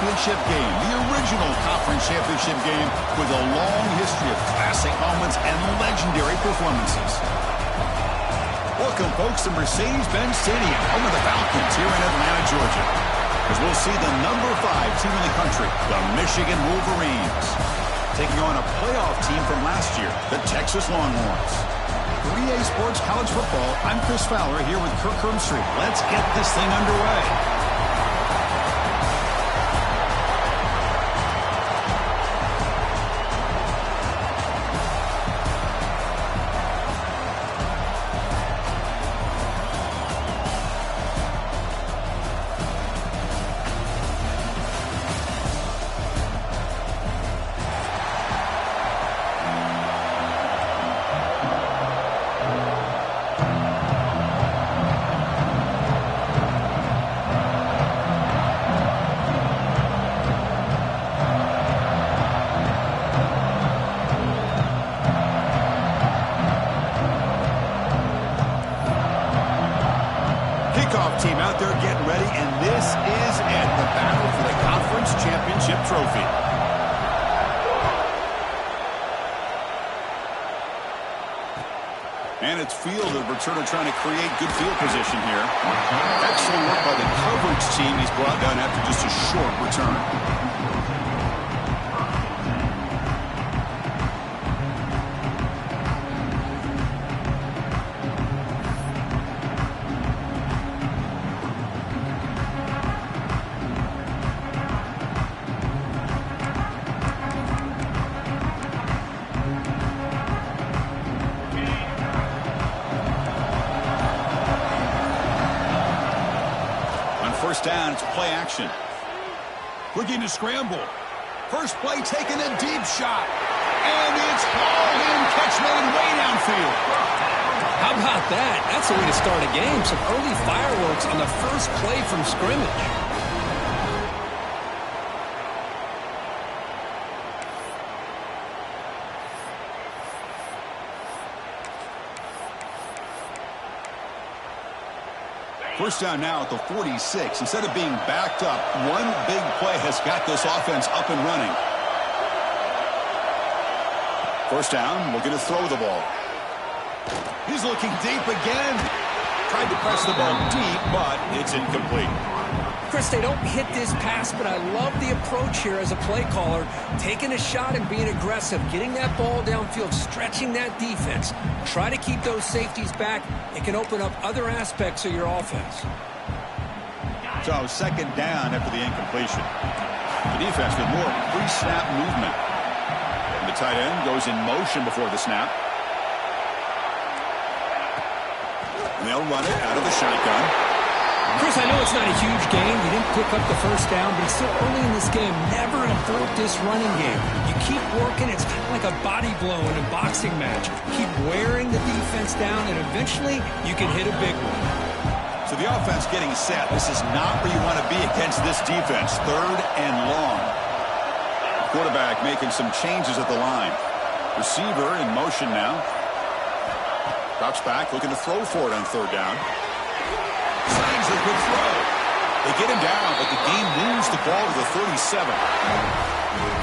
championship game, the original conference championship game with a long history of classic moments and legendary performances. Welcome, folks, to Mercedes-Benz Stadium, home of the Falcons here in Atlanta, Georgia, as we'll see the number 5 team in the country, the Michigan Wolverines, taking on a playoff team from last year, the Texas Longhorns. For EA Sports College Football, I'm Chris Fowler here with Kirk Herbstreit. Let's get this thing underway. Team out there getting ready, and this is it, the battle for the conference championship trophy. And it's field of returner trying to create good field position here. Excellent work by the coverage team. He's brought down after just a short return. First down, it's play action. Looking to scramble. First play taking a deep shot. And it's hauled in, catch made way downfield. How about that? That's the way to start a game. Some early fireworks on the first play from scrimmage. First down now at the 46. Instead of being backed up, one big play has got this offense up and running. First down, looking to throw the ball. He's looking deep again. Tried to press the ball deep, but it's incomplete. Chris, they don't hit this pass, but I love the approach here as a play caller. Taking a shot and being aggressive, getting that ball downfield, stretching that defense. Try to keep those safeties back. It can open up other aspects of your offense. So second down after the incompletion. The defense with more pre-snap movement. And the tight end goes in motion before the snap. And they'll run it out of the shotgun. Chris, I know it's not a huge game. You didn't pick up the first down, but it's still early in this game. Never abort this running game. You keep working. It's kind of like a body blow in a boxing match. Keep wearing the defense down, and eventually you can hit a big one. So the offense getting set. This is not where you want to be against this defense. Third and long. Quarterback making some changes at the line. Receiver in motion now. Drops back, looking to throw for it on third down. Signs a good throw. They get him down, but the game moves the ball to the 37.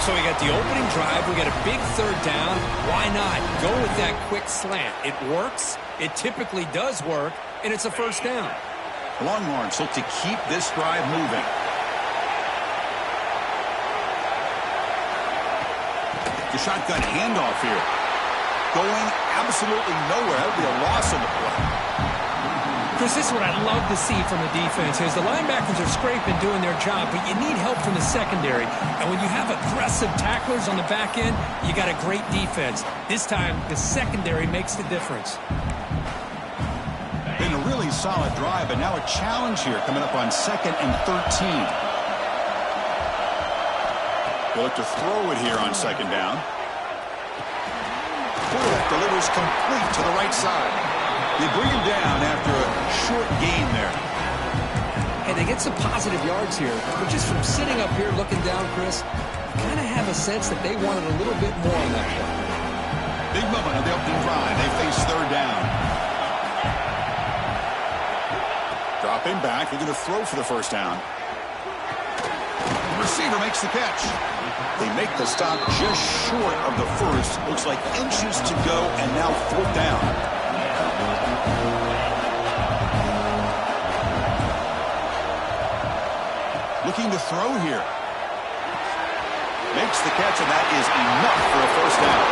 So we got the opening drive. We got a big third down. Why not go with that quick slant? It works. It typically does work, and it's a first down. The Longhorns look to keep this drive moving. The shotgun handoff here. Going absolutely nowhere. That would be a loss on the play. Chris, this is what I love to see from the defense is the linebackers are scraping, doing their job, but you need help from the secondary. And when you have aggressive tacklers on the back end, you got a great defense. This time, the secondary makes the difference. Been a really solid drive, but now a challenge here coming up on 2nd and 13. They look to throw it here on second down. Quarterback delivers complete to the right side. They bring him down after a short gain there. Hey, they get some positive yards here, but just from sitting up here looking down, Chris, you kind of have a sense that they wanted a little bit more on that play. Big moment of the opening drive. They face third down. Dropping back, looking to throw for the first down. receiver makes the catch. They make the stop just short of the first. Looks like inches to go, and now 4th down. Looking to throw here. Makes the catch, and that is enough for a 1st down.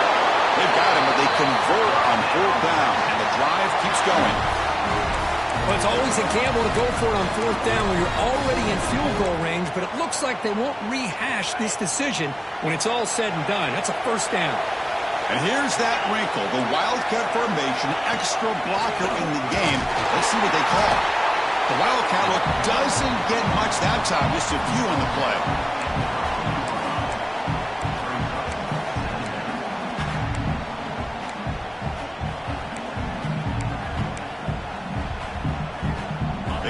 They've got him, but they convert on 4th down, and the drive keeps going. Well, it's always a gamble to go for it on 4th down when you're already in field goal range, but it looks like they won't rehash this decision when it's all said and done. That's a 1st down. And here's that wrinkle, the Wildcat formation, extra blocker in the game. Let's see what they call. The Wildcat look doesn't get much that time, just a few on the play.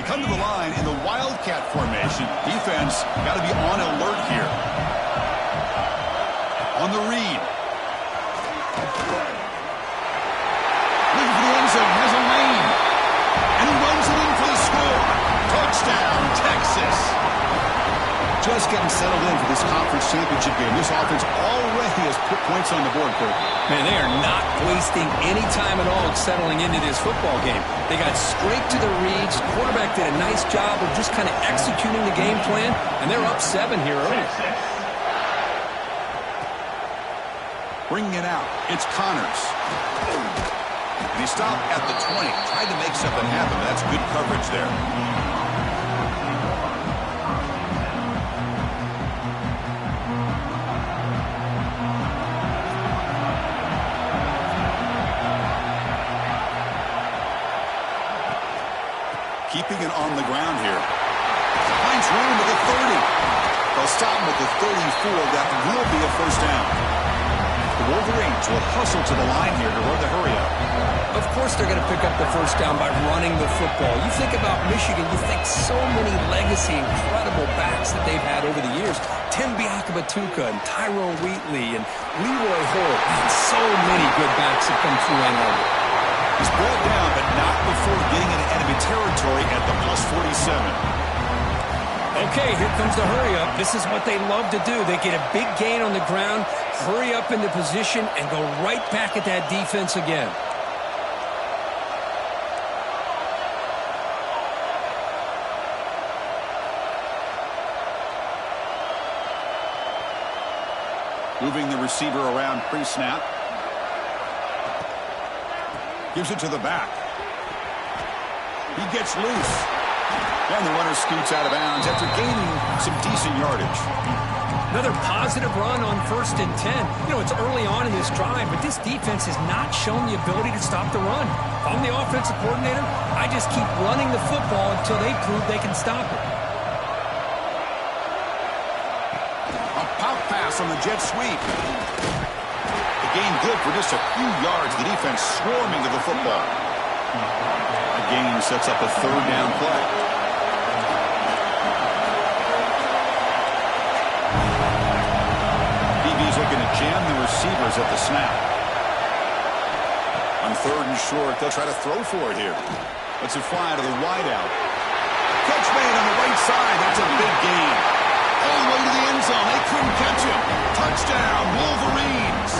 Come to the line in the Wildcat formation. Defense got to be on alert here. On the read. Looking for the end zone. Has a lane. And he runs it in for the score. Touchdown, Texas. Just getting settled in for this conference championship game. This offense already has put points on the board, Kurt. Man, they are not wasting any time at all settling into this football game. They got straight to the reads. Quarterback did a nice job of just kind of executing the game plan, and they're up 7 here early. Bringing it out, it's Connors. And he stopped at the 20. Tried to make something happen, but that's good coverage there. Keeping it on the ground here. Finds room to the 30. They'll stop him at the 34. That will be a 1st down. The Wolverines will hustle to the line here to run the hurry-up. Of course they're going to pick up the 1st down by running the football. You think about Michigan, you think so many legacy, incredible backs that they've had over the years. Tim Biakabatuka and Tyrone Wheatley and Leroy Holt. Man, so many good backs have come through Ann Arbor. He's brought down, but not before getting into enemy territory at the plus 47. Okay, here comes the hurry-up. This is what they love to do. They get a big gain on the ground, hurry up into position, and go right back at that defense again. Moving the receiver around pre-snap. Gives it to the back. He gets loose. And the runner scoots out of bounds after gaining some decent yardage. Another positive run on 1st and 10. You know, it's early on in this drive, but this defense has not shown the ability to stop the run. If I'm the offensive coordinator, I just keep running the football until they prove they can stop it. A pop pass on the jet sweep. Gain good for just a few yards. The defense swarming to the football. A gain sets up a 3rd down play. DB's looking to jam the receivers at the snap. On 3rd and short, they'll try to throw for it here. Let's it fly to the wideout. Catch made on the right side. That's a big gain. All the way to the end zone. They couldn't catch him. Touchdown, Wolverines.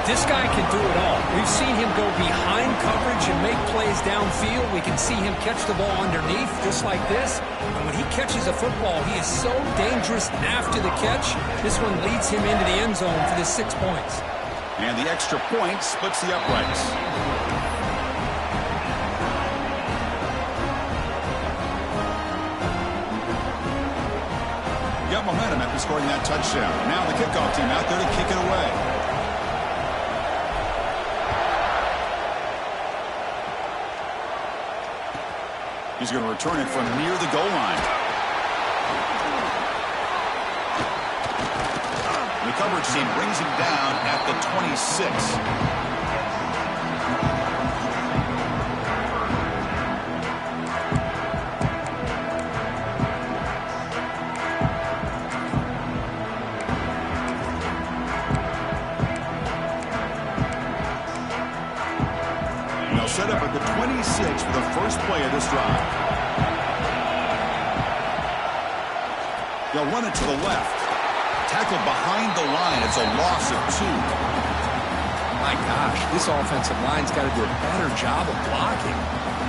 This guy can do it all. We've seen him go behind coverage and make plays downfield. We can see him catch the ball underneath, just like this. And when he catches a football, he is so dangerous after the catch. This one leads him into the end zone for the 6 points. And the extra point splits the uprights. Got momentum after scoring that touchdown. Now the kickoff team out there to kick it away. He's going to return it from near the goal line. The coverage team brings him down at the 26. Set up at the 26 for the first play of this drive. They'll run it to the left. Tackled behind the line. It's a loss of 2. My gosh, this offensive line's got to do a better job of blocking.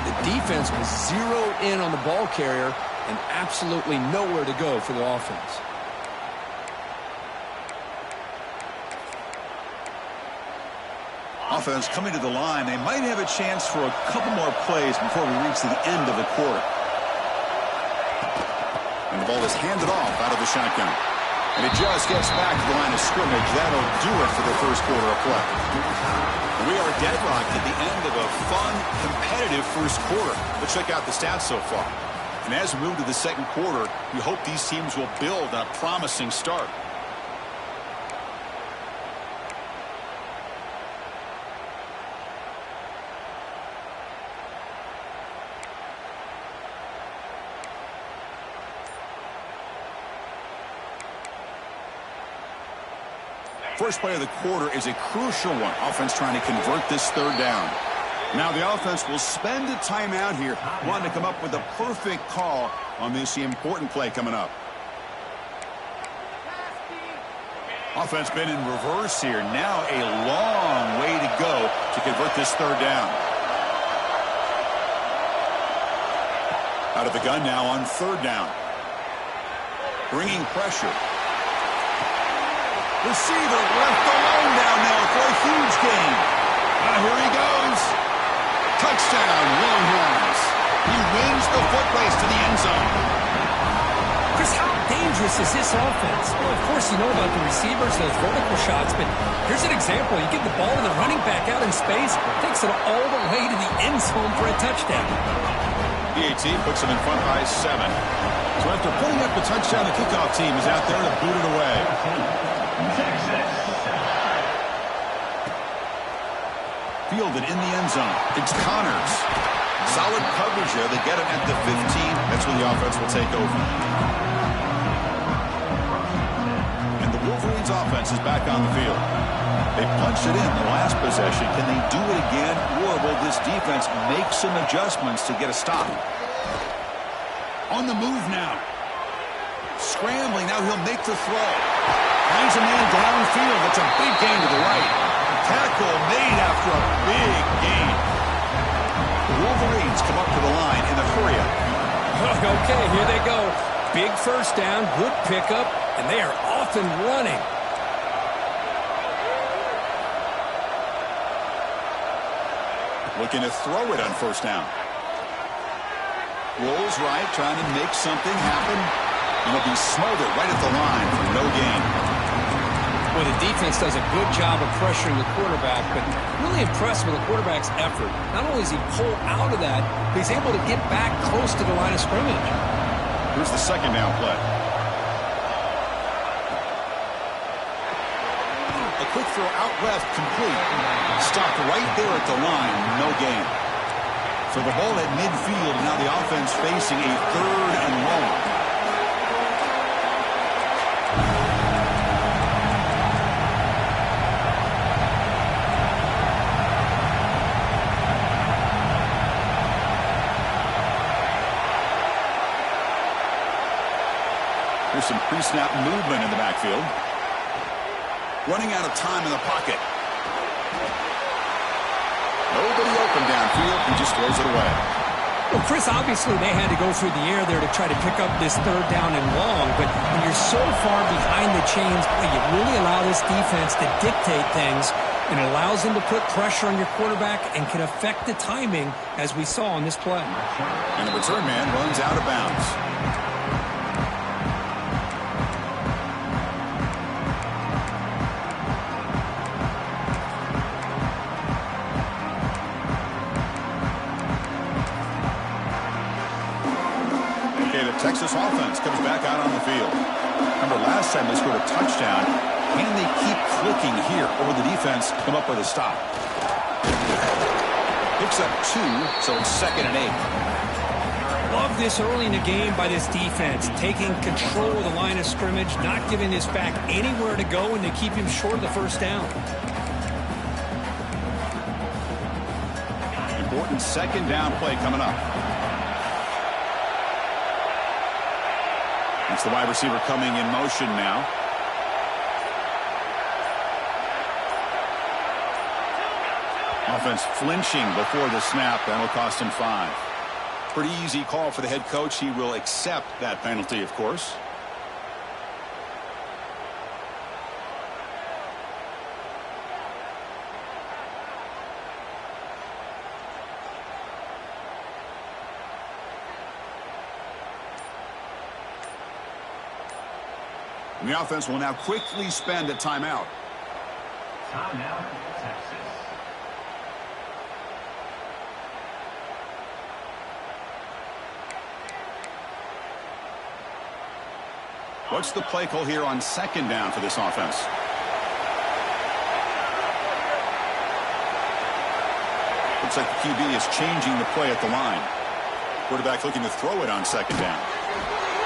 The defense was zeroed in on the ball carrier and absolutely nowhere to go for the offense. Offense coming to the line. They might have a chance for a couple more plays before we reach the end of the quarter. And the ball is handed off out of the shotgun. And it just gets back to the line of scrimmage. That'll do it for the first quarter of play. And we are deadlocked at the end of a fun, competitive first quarter. Let's check out the stats so far. And as we move to the second quarter, we hope these teams will build on a promising start. First play of the quarter is a crucial one. Offense trying to convert this third down. Now the offense will spend a timeout here, wanting to come up with a perfect call on this important play coming up. Offense been in reverse here. Now a long way to go to convert this third down. Out of the gun now on third down. Bringing pressure. Receiver left alone down now for a huge gain. Here he goes. Touchdown, Longhorns. He wins the foot race to the end zone. Chris, how dangerous is this offense? Well, of course, you know about the receivers, those vertical shots, but here's an example. You get the ball to the running back out in space, takes it all the way to the end zone for a touchdown. PAT puts him in front by 7. So after putting up the touchdown, the kickoff team is out there to boot it away. Fielded in the end zone. It's Connors. Solid coverage there. They get him at the 15. That's when the offense will take over. And the Wolverines offense is back on the field. They punched it in the last possession. Can they do it again, or will this defense make some adjustments to get a stop? On the move now. Scrambling. Now he'll make the throw. Finds a man downfield. That's a big gain to the right. Tackle made after a big gain. The Wolverines come up to the line in the hurry-up. Okay, here they go. Big first down, good pickup, and they are off and running. Looking to throw it on first down. Rolls right, trying to make something happen. And he'll be smothered right at the line for no gain. Well, the defense does a good job of pressuring the quarterback, but really impressed with the quarterback's effort. Not only does he pull out of that, but he's able to get back close to the line of scrimmage. Here's the second down play. A quick throw out left, complete. Stopped right there at the line, no gain. So the ball at midfield, now the offense facing a third and long. There's some pre-snap movement in the backfield. Running out of time in the pocket. Nobody open downfield. He just throws it away. Well, Chris, obviously they had to go through the air there to try to pick up this third down and long, but when you're so far behind the chains, you really allow this defense to dictate things, and it allows them to put pressure on your quarterback and can affect the timing, as we saw on this play. And the return man runs out of bounds. Texas offense comes back out on the field. Remember, last time they scored a touchdown. Can they keep clicking here, or will the defense come up with a stop? Picks up 2, so it's 2nd and 8. Love this early in the game by this defense, taking control of the line of scrimmage, not giving this back anywhere to go, and they keep him short of the first down. Important second down play coming up. It's the wide receiver coming in motion now. Offense flinching before the snap. That'll cost him 5. Pretty easy call for the head coach. He will accept that penalty, of course. And the offense will now quickly spend a timeout. Timeout, Texas. What's the play call here on second down for this offense? Looks like the QB is changing the play at the line. Quarterback looking to throw it on second down.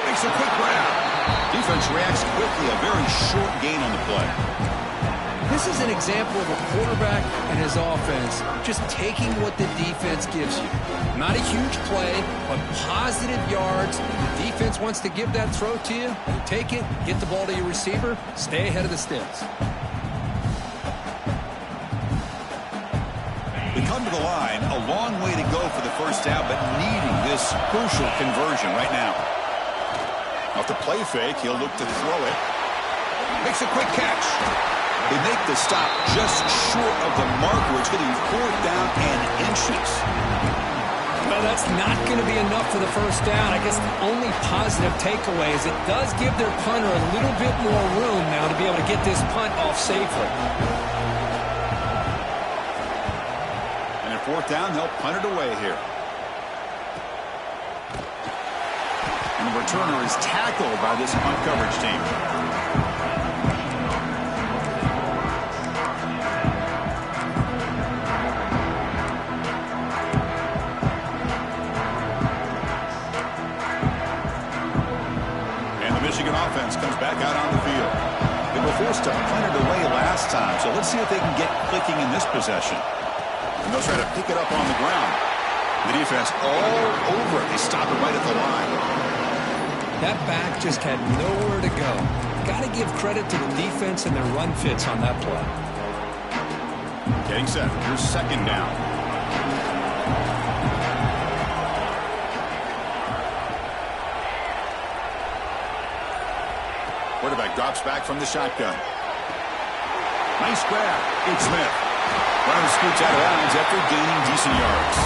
Makes a quick grab. Defense reacts quickly. A very short gain on the play. This is an example of a quarterback and his offense just taking what the defense gives you. Not a huge play, but positive yards. The defense wants to give that throw to you. You take it, get the ball to your receiver, stay ahead of the sticks. We come to the line, a long way to go for the first down, but needing this crucial conversion right now. Off the play fake, he'll look to throw it. Makes a quick catch. They make the stop just short of the marker. It's going to be 4th down and inches. Well, that's not going to be enough for the first down. I guess the only positive takeaway is it does give their punter a little bit more room now to be able to get this punt off safely. And at 4th down, they'll punt it away here. And the returner is tackled by this punt coverage team. Michigan offense comes back out on the field. They were forced to punt it away last time, so let's see if they can get clicking in this possession. And they'll try to pick it up on the ground. The defense all over it. They stop it right at the line. That back just had nowhere to go. Got to give credit to the defense and their run fits on that play. Getting set. Here's second down. Quarterback drops back from the shotgun. Nice grab. It's Smith. Brown scoots out of bounds after gaining decent yards.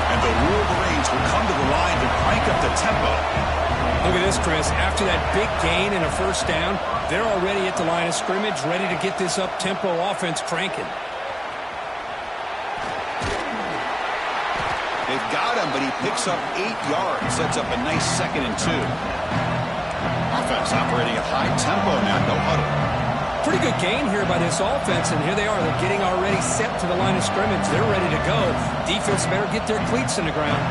And the Wolverines will come to the line to crank up the tempo. Look at this, Chris. After that big gain and a first down, they're already at the line of scrimmage, ready to get this up-tempo offense cranking. They've got him, but he picks up 8 yards. Sets up a nice 2nd and 2. Offense operating at high tempo now, no huddle. Pretty good gain here by this offense, and here they are. They're getting already set to the line of scrimmage. They're ready to go. Defense better get their cleats in the ground.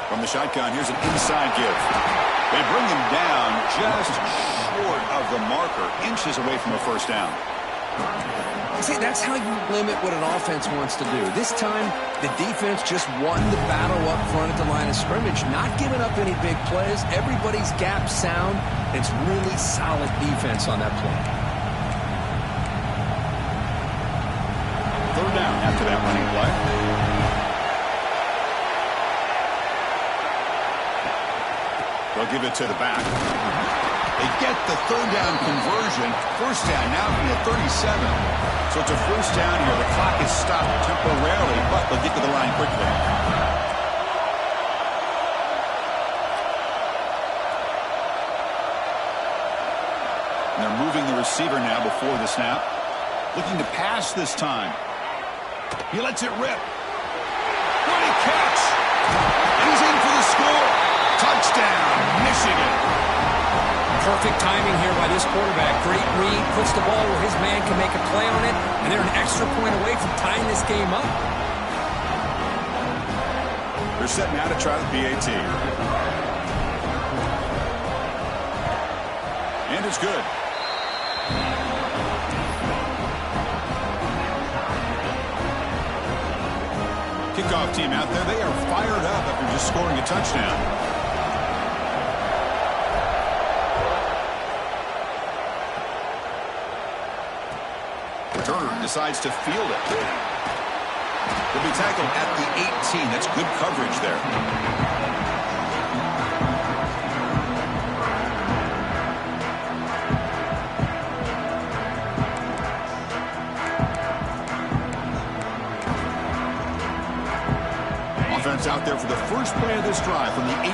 From the shotgun, here's an inside give. They bring him down just short of the marker, inches away from a first down. See, that's how you limit what an offense wants to do. This time, the defense just won the battle up front at the line of scrimmage, not giving up any big plays. Everybody's gap sound. It's really solid defense on that play. 3rd down after that running play. They'll give it to the back. They get the 3rd down conversion. First down now from the 37. So it's a first down here. The clock is stopped temporarily, but they'll get to the line quickly. And they're moving the receiver now before the snap. Looking to pass this time. He lets it rip. Great catch. And he's in for the score. Touchdown, Michigan. Perfect timing here by this quarterback. Great read, puts the ball where his man can make a play on it, and they're an extra point away from tying this game up. They're set now to try the PAT. And it's good. kickoff team out there. They are fired up after just scoring a touchdown. Returner decides to field it. Will be tackled at the 18. That's good coverage there. Offense out there for the first play of this drive from the 18.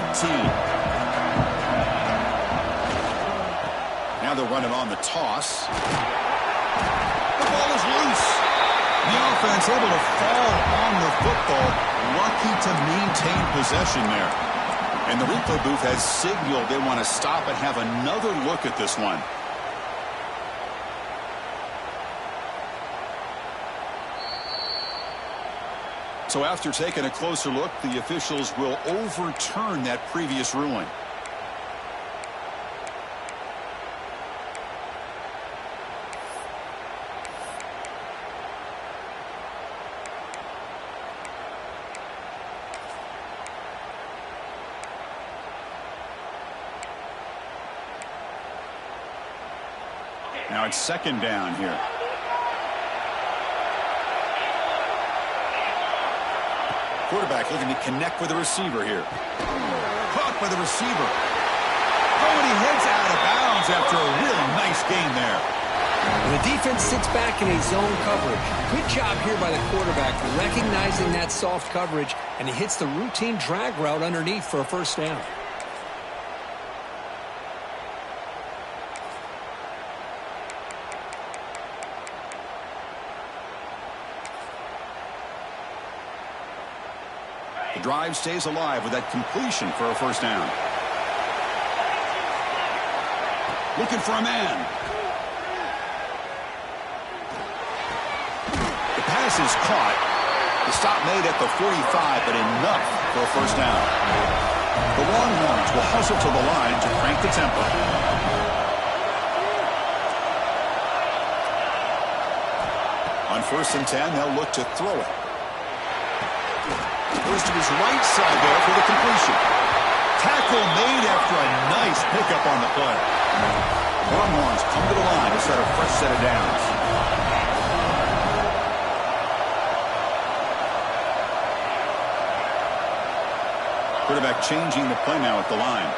Now they'll run it on the toss. The ball is loose. The offense able to fall on the football. Lucky to maintain possession there. And the replay booth has signaled they want to stop and have another look at this one. So after taking a closer look, the officials will overturn that previous ruling. Now it's second down here. Quarterback looking to connect with the receiver here. Caught by the receiver. Oh, and he heads out of bounds after a really nice gain there. And the defense sits back in a zone coverage. Good job here by the quarterback recognizing that soft coverage, and he hits the routine drag route underneath for a first down. The drive stays alive with that completion for a first down. Looking for a man. The pass is caught. The stop made at the 45, but enough for a first down. The Longhorns will hustle to the line to crank the tempo. On 1st and 10, they'll look to throw it. Goes to his right side there for the completion. Tackle made after a nice pickup on the play. Longhorns come to the line to set a fresh set of downs. Quarterback changing the play now at the line.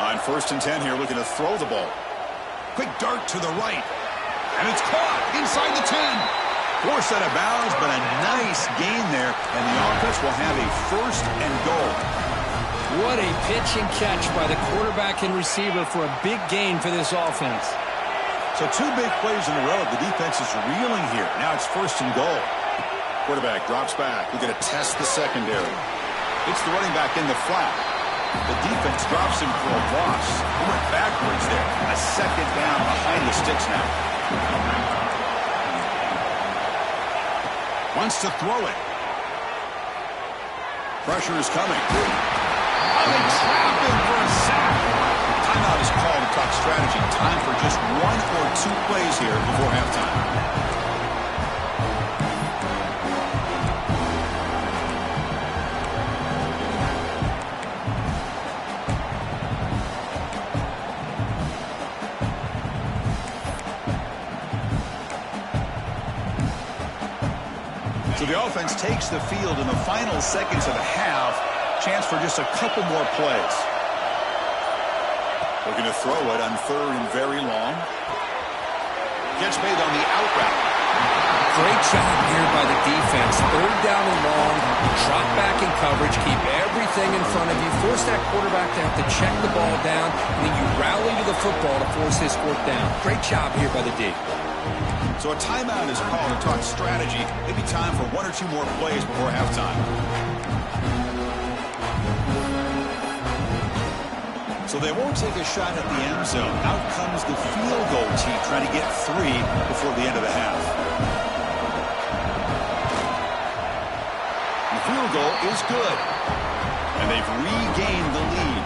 On 1st and 10 here, looking to throw the ball. Quick dart to the right. And it's caught inside the 10. Forced out of bounds, but a nice gain there. And the offense will have a 1st and goal. What a pitch and catch by the quarterback and receiver for a big gain for this offense. So 2 big plays in a row. The defense is reeling here. Now it's 1st and goal. Quarterback drops back. We're going to test the secondary. It's the running back in the flat. The defense drops him for a loss. He went backwards there. A second down behind the sticks now. Wants to throw it. Pressure is coming. Oh, they trap him for a sack. Timeout is called to talk strategy. Time for just 1 or 2 plays here before halftime. So the offense takes the field in the final seconds of the half. Chance for just a couple more plays. We're going to throw it on 3rd and very long. Catch made on the out route. Great job here by the defense. 3rd down and long. Drop back in coverage. Keep everything in front of you. Force that quarterback to have to check the ball down. And then you rally to the football to force his 4th down. Great job here by the D. So a timeout is called to talk strategy. Maybe time for 1 or 2 more plays before halftime. So they won't take a shot at the end zone. Out comes the field goal team trying to get 3 before the end of the half. The field goal is good. And they've regained the lead.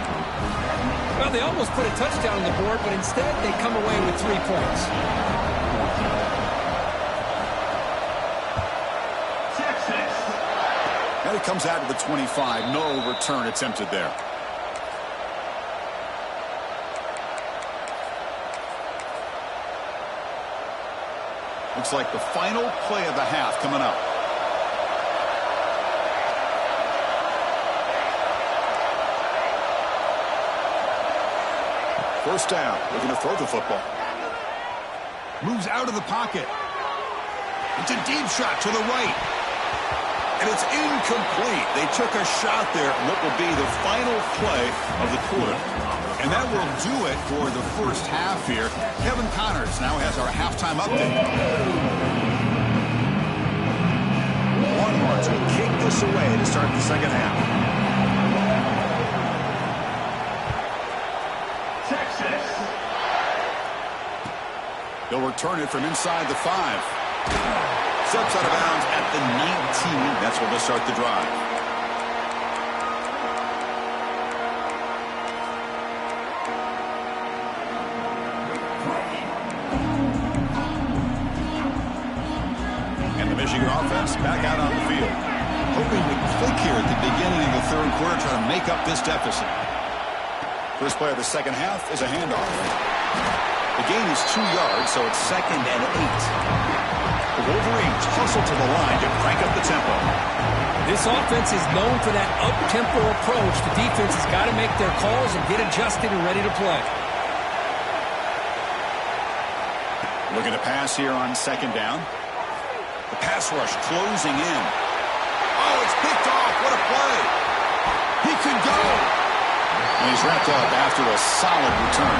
Well, they almost put a touchdown on the board, but instead they come away with 3 points. Texas. And it comes out to the 25. No return attempted there. Looks like the final play of the half coming up. First down. They're going to throw the football. Moves out of the pocket. It's a deep shot to the right. And it's incomplete. They took a shot there on what will be the final play of the quarter. And that will do it for the first half here. Kevin Connors now has our halftime update. One wants to kick this away to start the second half. Texas. They'll return it from inside the 5. Steps out of bounds at the 19. That's where they'll start the drive. And the Michigan offense back out on the field. Hoping to click here at the beginning of the third quarter, trying to make up this deficit. First play of the second half is a handoff. The gain is 2 yards, so it's 2nd and 8. The Wolverines hustle to the line to crank up the tempo. This offense is known for that up-tempo approach. The defense has got to make their calls and get adjusted and ready to play. Looking to pass here on second down. The pass rush closing in. Oh, it's picked off. What a play. He could go. And he's wrapped up after a solid return.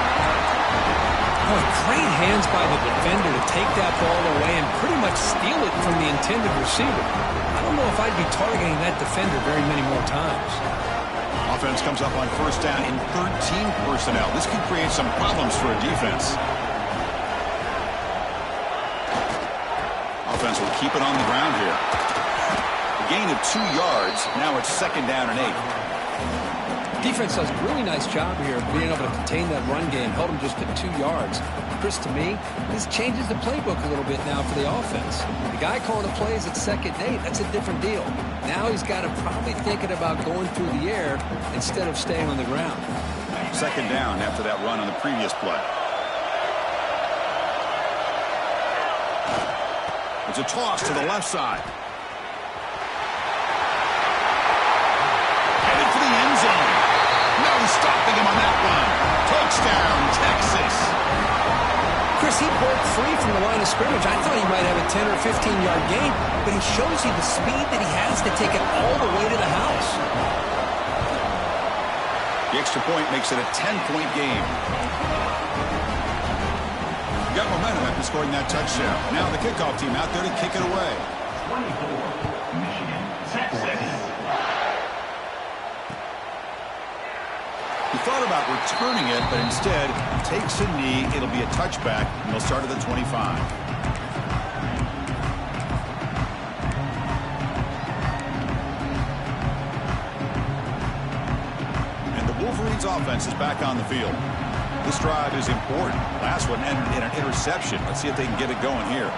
Oh, great hands by the defender to take that ball away and pretty much steal it from the intended receiver. I don't know if I'd be targeting that defender very many more times. Offense comes up on first down in 13 personnel. This could create some problems for a defense. Offense will keep it on the ground here. A gain of 2 yards. Now it's 2nd down and 8. Defense does a really nice job here of being able to contain that run game, held them just at 2 yards. Chris, to me, this changes the playbook a little bit now for the offense. The guy calling the plays at 2nd and 8, that's a different deal. Now he's got to probably thinking about going through the air instead of staying on the ground. 2nd down after that run on the previous play. It's a toss to the left side. Headed for the end zone. No stopping him on that one. Touchdown, Texas. Chris, he broke free from the line of scrimmage. I thought he might have a 10 or 15-yard gain, but he shows you the speed that he has to take it all the way to the house. The extra point makes it a 10-point game. Got momentum after scoring that touchdown. Now the kickoff team out there to kick it away. 24. Michigan. Texas. He thought about returning it, but instead takes a knee. It'll be a touchback, and they'll start at the 25. And the Wolverines offense is back on the field. This drive is important. Last one ended in an interception. Let's see if they can get it going here.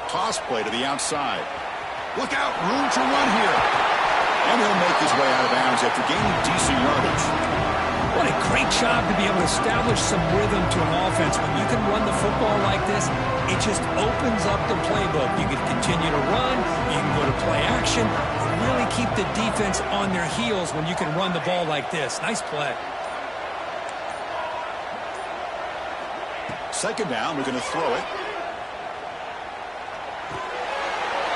Toss play to the outside. Look out, room to run here. And he'll make his way out of bounds after gaining decent yardage. What a great job to be able to establish some rhythm to an offense. When you can run the football like this, it just opens up the playbook. You can continue to run, you can go to play action, and really keep the defense on their heels when you can run the ball like this. Nice play. 2nd down, we're going to throw it.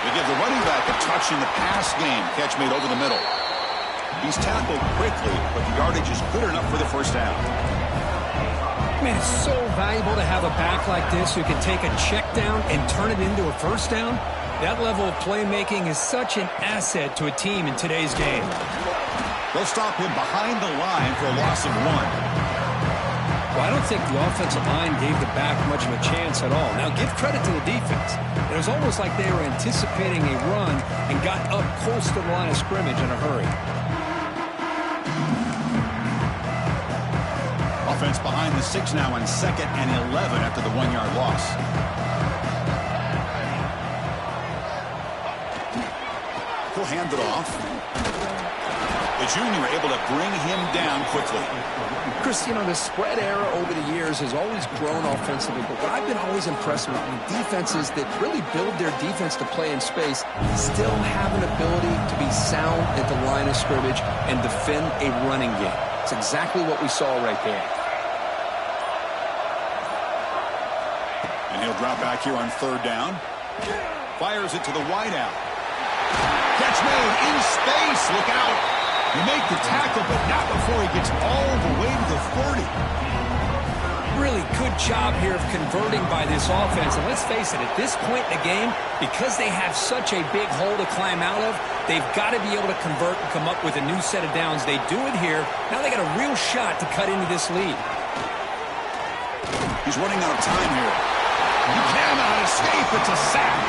They give the running back a touch in the pass game. Catch made over the middle. He's tackled quickly, but the yardage is good enough for the first down. Man, it's so valuable to have a back like this who can take a check down and turn it into a first down. That level of playmaking is such an asset to a team in today's game. They'll stop him behind the line for a loss of 1. Well, I don't think the offensive line gave the back much of a chance at all. Now, give credit to the defense. It was almost like they were anticipating a run and got up close to the line of scrimmage in a hurry. Offense behind the 6 now on 2nd and 11 after the 1-yard loss. He'll hand it off. The junior able to bring him down quickly. Chris, you know, the spread era over the years has always grown offensively, but what I've been always impressed with defenses that really build their defense to play in space still have an ability to be sound at the line of scrimmage and defend a running game. It's exactly what we saw right there. And he'll drop back here on 3rd down. Fires it to the wideout. Catch made in space. Look out. You make the tackle, but not before he gets all the way to the 30. Really good job here of converting by this offense. And let's face it, at this point in the game, because they have such a big hole to climb out of, they've got to be able to convert and come up with a new set of downs. They do it here. Now they got a real shot to cut into this lead. He's running out of time here. He cannot escape. It's a sack.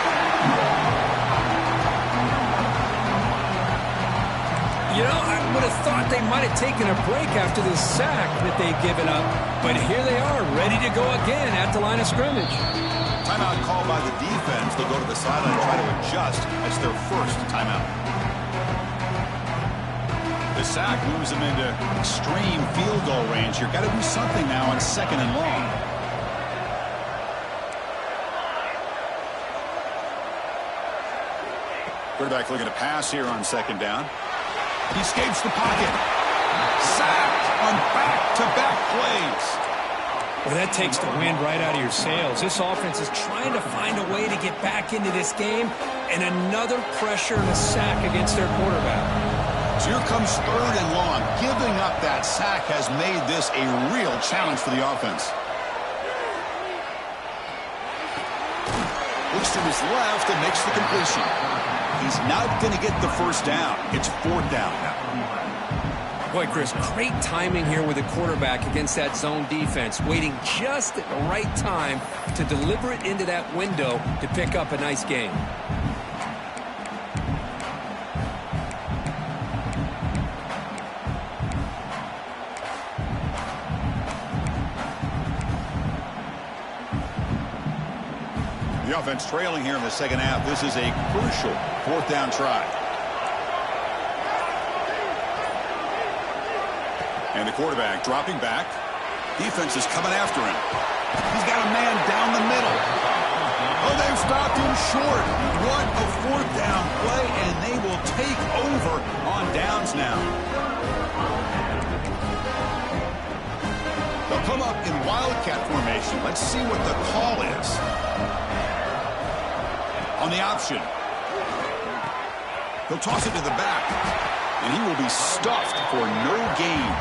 You know, I would have thought they might have taken a break after this sack that they've given up. But here they are, ready to go again at the line of scrimmage. Timeout called by the defense. They'll go to the sideline and try to adjust. That's their first timeout. The sack moves them into extreme field goal range. You've got to do something now on 2nd and long. Quarterback looking to pass here on 2nd down. He escapes the pocket. Sacked on back-to-back plays. Well, that takes the wind right out of your sails. This offense is trying to find a way to get back into this game, and another pressure and a sack against their quarterback. So here comes 3rd and long. Giving up that sack has made this a real challenge for the offense. Looks to his left and makes the completion. He's not going to get the 1st down. It's 4th down now. Boy, Chris, great timing here with the quarterback against that zone defense, waiting just at the right time to deliver it into that window to pick up a nice gain. The offense trailing here in the 2nd half. This is a crucial 4th down try. And the quarterback dropping back. Defense is coming after him. He's got a man down the middle. Oh, they've stopped him short. What a 4th down play, and they will take over on downs now. They'll come up in wildcat formation. Let's see what the call is. On the option. He'll toss it to the back, and he will be stuffed for no gain.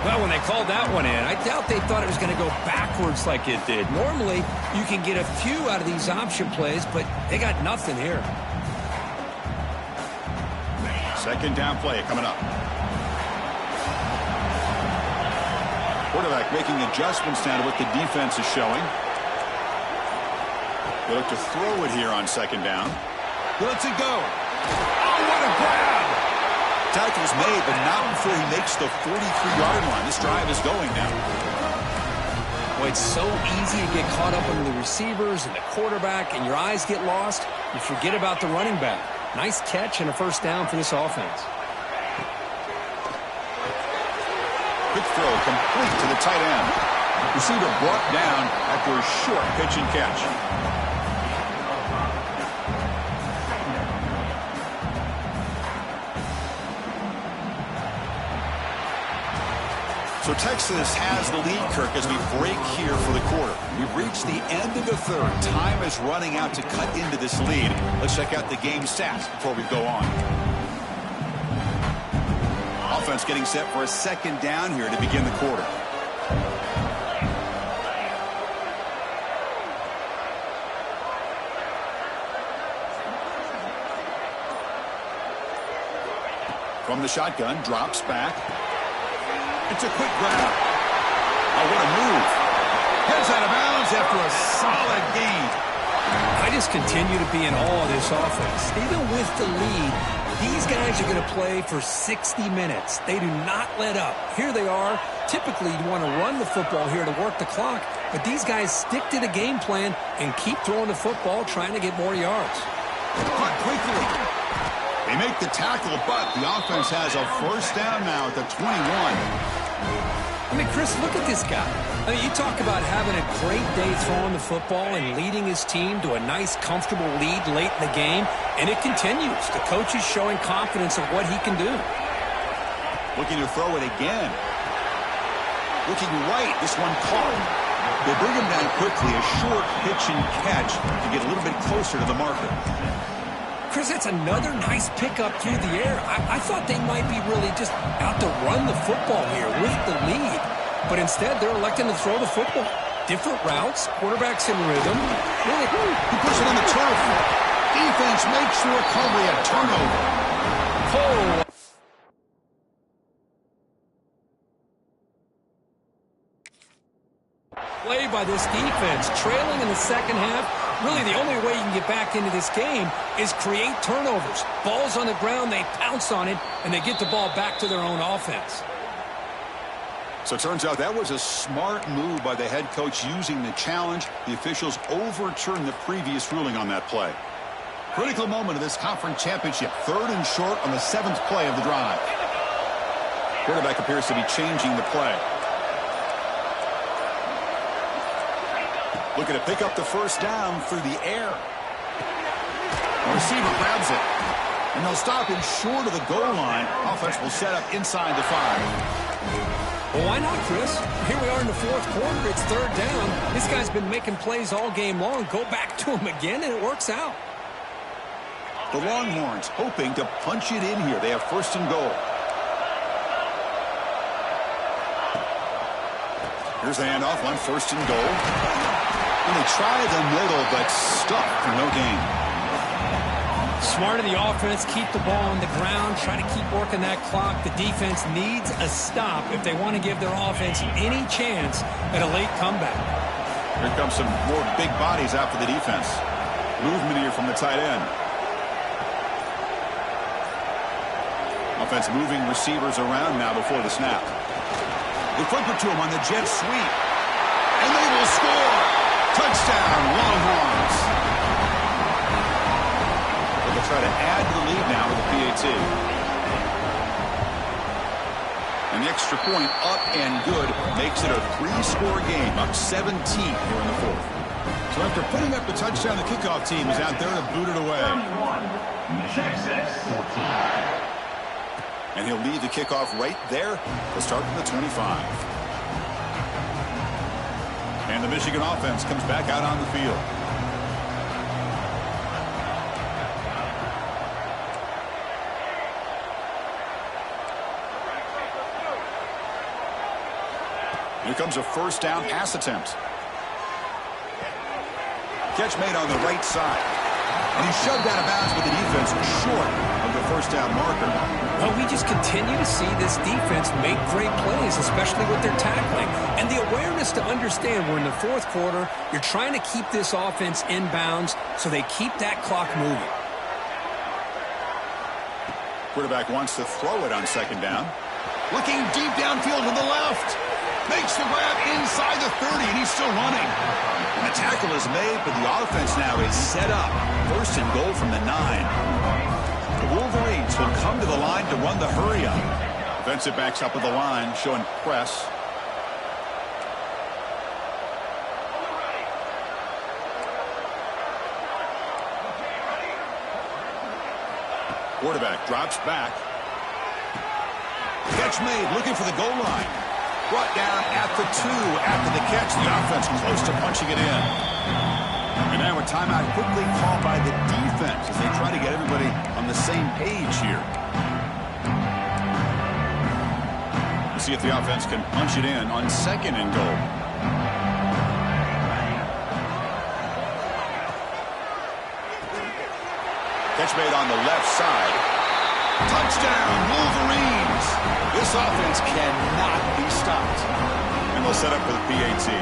Well, when they called that one in, I doubt they thought it was going to go backwards like it did. Normally, you can get a few out of these option plays, but they got nothing here. 2nd down play coming up. Quarterback making adjustments now to what the defense is showing. They look to throw it here on 2nd down. He lets it go. Oh, what a grab! Tackle's made, but not before he makes the 43-yard line. This drive is going now. Boy, it's so easy to get caught up on the receivers and the quarterback, and your eyes get lost. You forget about the running back. Nice catch and a 1st down for this offense. Quick throw complete to the tight end. Receiver brought down after a short pitch and catch. So Texas has the lead, Kirk, as we break here for the quarter. We've reached the end of the 3rd. Time is running out to cut into this lead. Let's check out the game stats before we go on. Offense getting set for a 2nd down here to begin the quarter. From the shotgun, drops back. It's a quick grab. Oh, what a move. Heads out of bounds after a solid gain. I just continue to be in awe of this offense. Even with the lead, these guys are going to play for 60 minutes. They do not let up. Here they are. Typically, you want to run the football here to work the clock, but these guys stick to the game plan and keep throwing the football, trying to get more yards. Caught quickly. They make the tackle, but the offense has a first down now at the 21. I mean, Chris, look at this guy. I mean, you talk about having a great day throwing the football and leading his team to a nice, comfortable lead late in the game, and it continues. The coach is showing confidence of what he can do. Looking to throw it again. Looking right, this one caught. They bring him down quickly, a short pitch and catch to get a little bit closer to the marker. Chris, that's another nice pickup through the air. I thought they might be really just out to run the football here with the lead. But instead, they're electing to throw the football. Different routes, quarterback's in rhythm. Really, he puts it on the turf. Defense makes the recovery, a turnover. Oh. Play by this defense, trailing in the second half. Really, the only way you can get back into this game is create turnovers. Ball's on the ground, they pounce on it, and they get the ball back to their own offense. So it turns out that was a smart move by the head coach using the challenge. The officials overturned the previous ruling on that play. Critical moment of this conference championship. 3rd and short on the 7th play of the drive. Quarterback appears to be changing the play. Looking to pick up the first down through the air. The receiver grabs it. And they'll stop him short of the goal line. Offense will set up inside the 5. Well, why not, Chris? Here we are in the 4th quarter. It's 3rd down. This guy's been making plays all game long. Go back to him again, and it works out. The Longhorns hoping to punch it in here. They have 1st and goal. Here's the handoff on 1st and goal. And they try the middle, but stuck for no gain. Smart of the offense, keep the ball on the ground, try to keep working that clock. The defense needs a stop if they want to give their offense any chance at a late comeback. Here comes some more big bodies after the defense. Movement here from the tight end. Offense moving receivers around now before the snap. They flip it to him on the jet sweep. And they will score. Touchdown, Longhorns. They'll try to add to the lead now with the PAT. And the extra point up and good makes it a 3-score game, up 17 here in the 4th. So after putting up the touchdown, the kickoff team is out there to boot it away. 31, Texas 14. And he'll lead the kickoff right there to start from the 25. And the Michigan offense comes back out on the field. Here comes a first down pass attempt. Catch made on the right side. And he's shoved out of bounds with the defense short of the first down marker. Well, we just continue to see this defense make great plays, especially with their tackling. And the awareness to understand we're in the 4th quarter, you're trying to keep this offense in bounds so they keep that clock moving. Quarterback wants to throw it on 2nd down. Looking deep downfield to the left. Makes the grab inside the 30, and he's still running. And the tackle is made, but the offense now is set up. 1st and goal from the 9. The Wolverines will come to the line to run the hurry-up. Defensive backs up at the line, showing press. Quarterback drops back. Catch made, looking for the goal line. Brought down at the 2 after the catch. The offense close to punching it in. And now a timeout quickly called by the defense as they try to get everybody on the same page here. We'll see if the offense can punch it in on 2nd and goal. Catch made on the left side. Touchdown, Wolverines! This offense cannot be stopped. And And they'll set up for the PAT.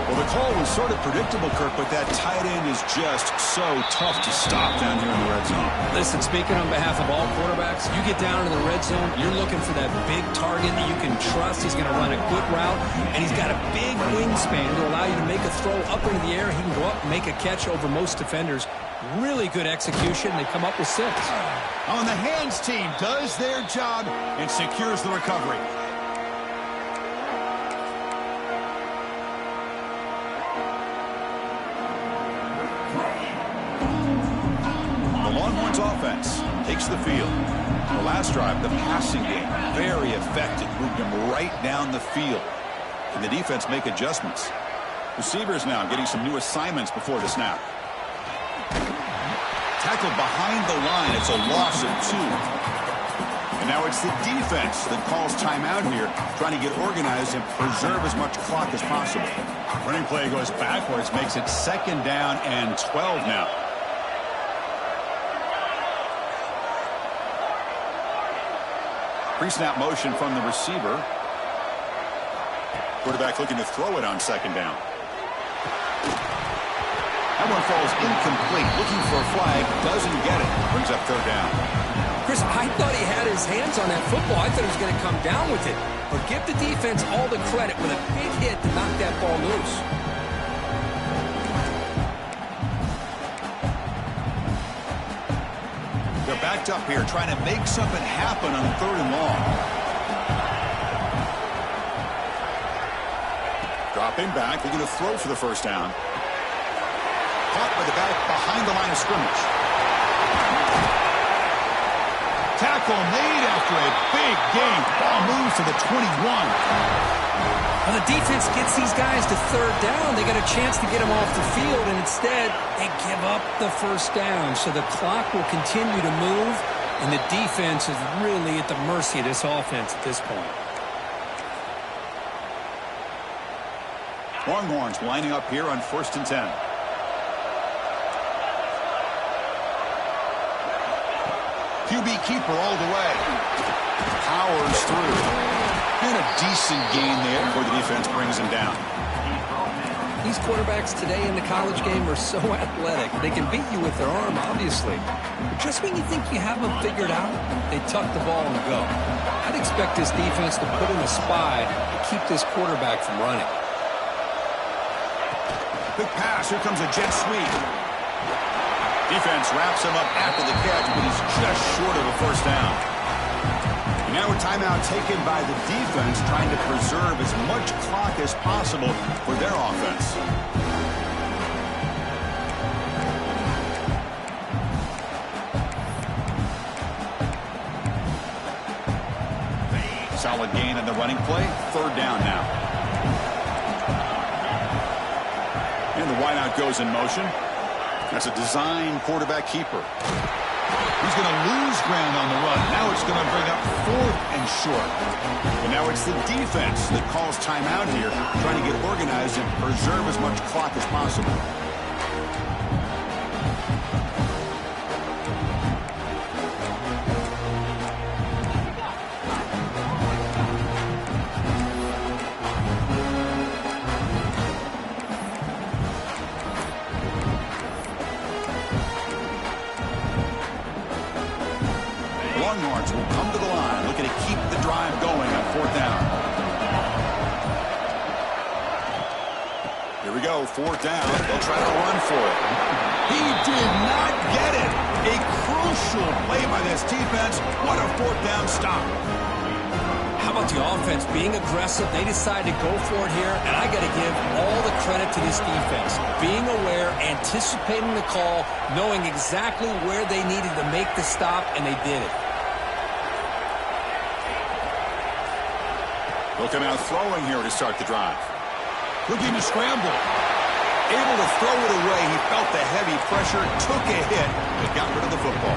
Well, the call was sort of predictable, Kirk, but that tight end is just so tough to stop down here in the red zone. Listen, speaking on behalf of all quarterbacks, you get down in the red zone, you're looking for that big target that you can trust. He's going to run a good route, and he's got a big wingspan to allow you to make a throw up into the air. He can go up and make a catch over most defenders. Really good execution. They come up with 6. On the hands team does their job and secures the recovery. Longhorns offense takes the field. The last drive, the passing game, very effective. Moved him right down the field. Can the defense make adjustments? Receivers now getting some new assignments before the snap. Tackled behind the line. It's a loss of 2. And now it's the defense that calls timeout here, trying to get organized and preserve as much clock as possible. Running play goes backwards, makes it 2nd down and 12 now. Pre-snap motion from the receiver. Quarterback looking to throw it on 2nd down. That one falls incomplete. Looking for a flag. Doesn't get it. Brings up 3rd down. Chris, I thought he had his hands on that football. I thought he was going to come down with it. But give the defense all the credit with a big hit to knock that ball loose. They're backed up here, trying to make something happen on 3rd and long. Dropping back, looking to throw for the 1st down. Caught by the back behind the line of scrimmage. Tackle made after a big gain. Ball moves to the 21. Well, the defense gets these guys to 3rd down. They got a chance to get them off the field, and instead they give up the 1st down. So the clock will continue to move, and the defense is really at the mercy of this offense at this point. Longhorns lining up here on 1st and 10. QB keeper all the way. Powers through. And a decent gain there before the defense brings him down. These quarterbacks today in the college game are so athletic. They can beat you with their arm, obviously. But just when you think you have them figured out, they tuck the ball and go. I'd expect this defense to put in a spy to keep this quarterback from running. Big pass. Here comes a jet sweep. Defense wraps him up after the catch, but he's just short of a 1st down. And now a timeout taken by the defense, trying to preserve as much clock as possible for their offense. Solid gain in the running play. 3rd down now. And the wideout goes in motion. That's a design quarterback keeper. He's going to lose ground on the run. Now it's going to bring up 4th and short. And now it's the defense that calls timeout here, trying to get organized and preserve as much clock as possible. Longhorns will come to the line, looking to keep the drive going on 4th down. Here we go, 4th down. They'll try to run for it. He did not get it. A crucial play by this defense. What a 4th down stop. How about the offense being aggressive? They decide to go for it here, and I got to give all the credit to this defense. Being aware, anticipating the call, knowing exactly where they needed to make the stop, and they did it. They'll come out throwing here to start the drive. Looking to scramble. Able to throw it away. He felt the heavy pressure, took a hit, but got rid of the football.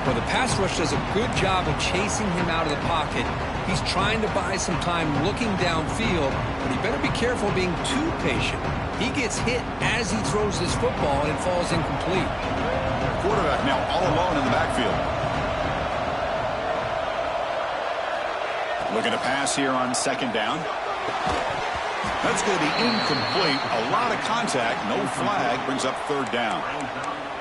Well, the pass rush does a good job of chasing him out of the pocket. He's trying to buy some time looking downfield, but he better be careful being too patient. He gets hit as he throws this football, and it falls incomplete. Quarterback now all alone in the backfield. Looking to pass here on 2nd down. That's going to be incomplete. A lot of contact. No flag. Brings up third down.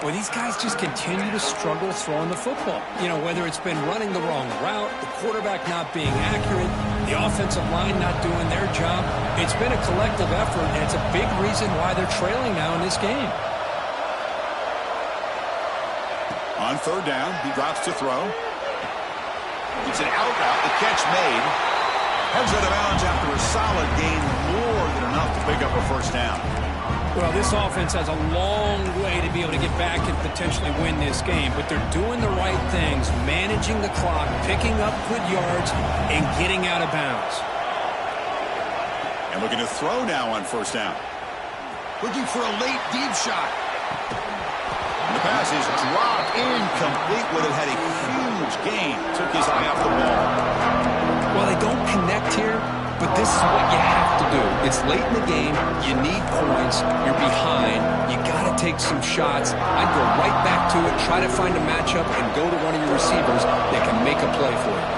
Well, these guys just continue to struggle throwing the football. You know, whether it's been running the wrong route, the quarterback not being accurate, the offensive line not doing their job. It's been a collective effort, and it's a big reason why they're trailing now in this game. On third down, he drops to throw. It's an out route. The catch made. Heads out of bounds after a solid gain, more than enough to pick up a first down. Well, this offense has a long way to be able to get back and potentially win this game, but they're doing the right things, managing the clock, picking up good yards, and getting out of bounds. And looking to throw now on first down. Looking for a late deep shot. And the pass is dropped incomplete. Would have had a huge gain. Took his eye off the ball. Well, they don't connect here, but this is what you have to do. It's late in the game. You need points. You're behind. You got to take some shots. I'd go right back to it, try to find a matchup, and go to one of your receivers that can make a play for you.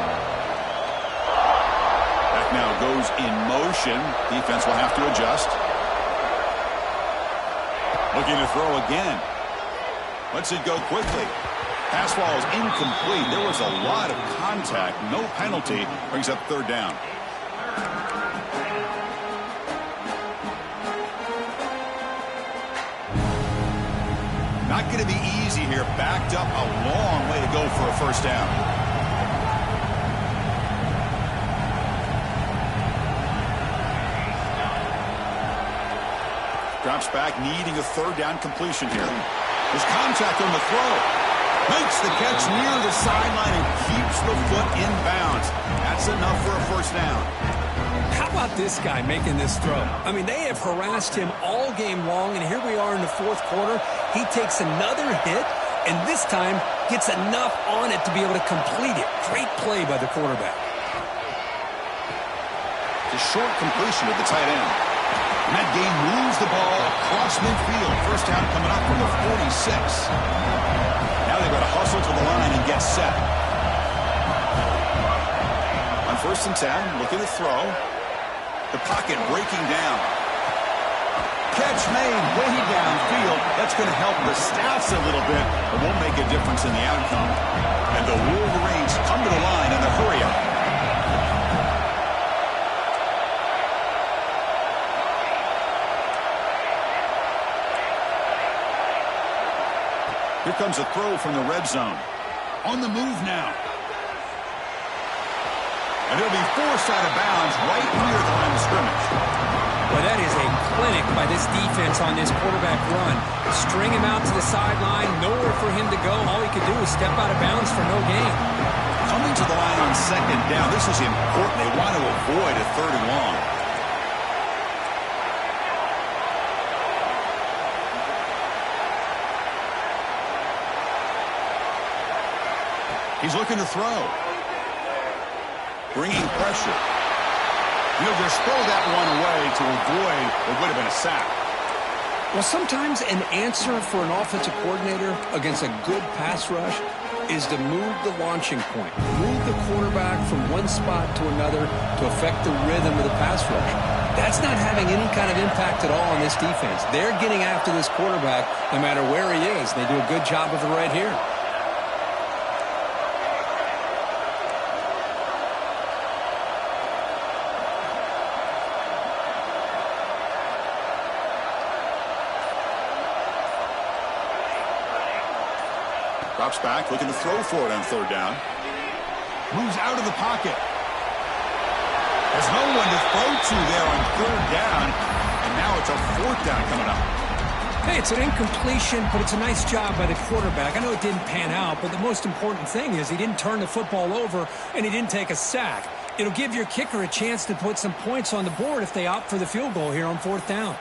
Back now goes in motion. Defense will have to adjust. Looking to throw again. Lets it go quickly. Pass ball is incomplete. There was a lot of contact. No penalty. Brings up third down. Not going to be easy here. Backed up a long way to go for a first down. Drops back, needing a third down completion here. There's contact on the throw. Makes the catch near the sideline and keeps the foot in bounds. That's enough for a first down. How about this guy making this throw? I mean, they have harassed him all game long, and here we are in the fourth quarter. He takes another hit, and this time gets enough on it to be able to complete it. Great play by the quarterback. The short completion to the tight end. And that game moves the ball across midfield. First down coming up from the 46. Now they've got to hustle to the line and get set. On first and 10, looking to throw. The pocket breaking down. Catch made way downfield. That's going to help the stats a little bit, but won't make a difference in the outcome. And the Wolverines come to the line in the hurry-up. Here comes a throw from the red zone. On the move now. And he'll be forced out of bounds right near the line of scrimmage. Well, that is a clinic by this defense on this quarterback run. String him out to the sideline, nowhere for him to go. All he could do is step out of bounds for no gain. Coming to the line on second down. This is important. They want to avoid a third and long. He's looking to throw. Bringing pressure. He'll just throw that one away to avoid what would have been a sack. Well, sometimes an answer for an offensive coordinator against a good pass rush is to move the launching point. Move the quarterback from one spot to another to affect the rhythm of the pass rush. That's not having any kind of impact at all on this defense. They're getting after this quarterback no matter where he is. They do a good job of it right here. Drops back, looking to throw for it on third down. Moves out of the pocket. There's no one to throw to there on third down. And now it's a fourth down coming up. Hey, it's an incompletion, but it's a nice job by the quarterback. I know it didn't pan out, but the most important thing is he didn't turn the football over and he didn't take a sack. It'll give your kicker a chance to put some points on the board if they opt for the field goal here on fourth down.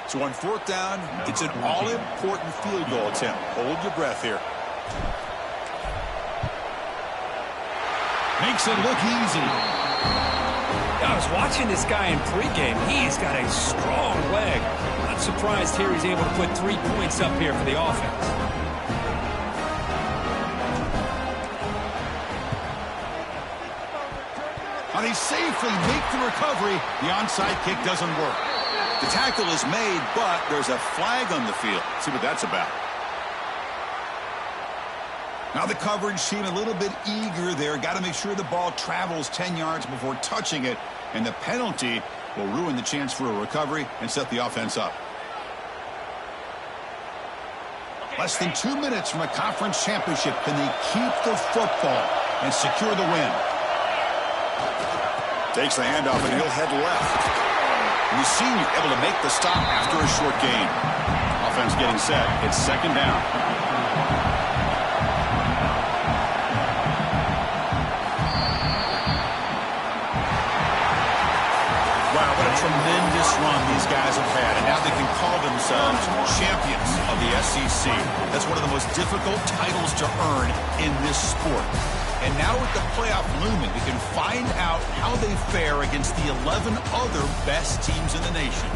So on fourth down, it's an all-important field goal attempt. Hold your breath here. Makes it look easy. I was watching this guy in pregame. He's got a strong leg. Not surprised here he's able to put 3 points up here for the offense. they safely make the recovery. The onside kick doesn't work. The tackle is made, but there's a flag on the field. See what that's about. Now the coverage team a little bit eager there. Got to make sure the ball travels 10 yards before touching it. And the penalty will ruin the chance for a recovery and set the offense up. Less than 2 minutes from a conference championship. Can they keep the football and secure the win? Takes the handoff and he'll head left. And the senior able to make the stop after a short gain. Offense getting set. It's second down. Wow, what a tremendous run these guys have had. And now they can call themselves champions of the SEC. That's one of the most difficult titles to earn in this sport. And now with the playoff looming, we can find out how they fare against the 11 other best teams in the nation.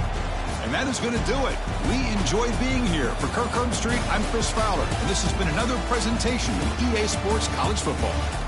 And that is going to do it. We enjoy being here. For Kirk Herbstreit, I'm Chris Fowler. And this has been another presentation of EA Sports College Football.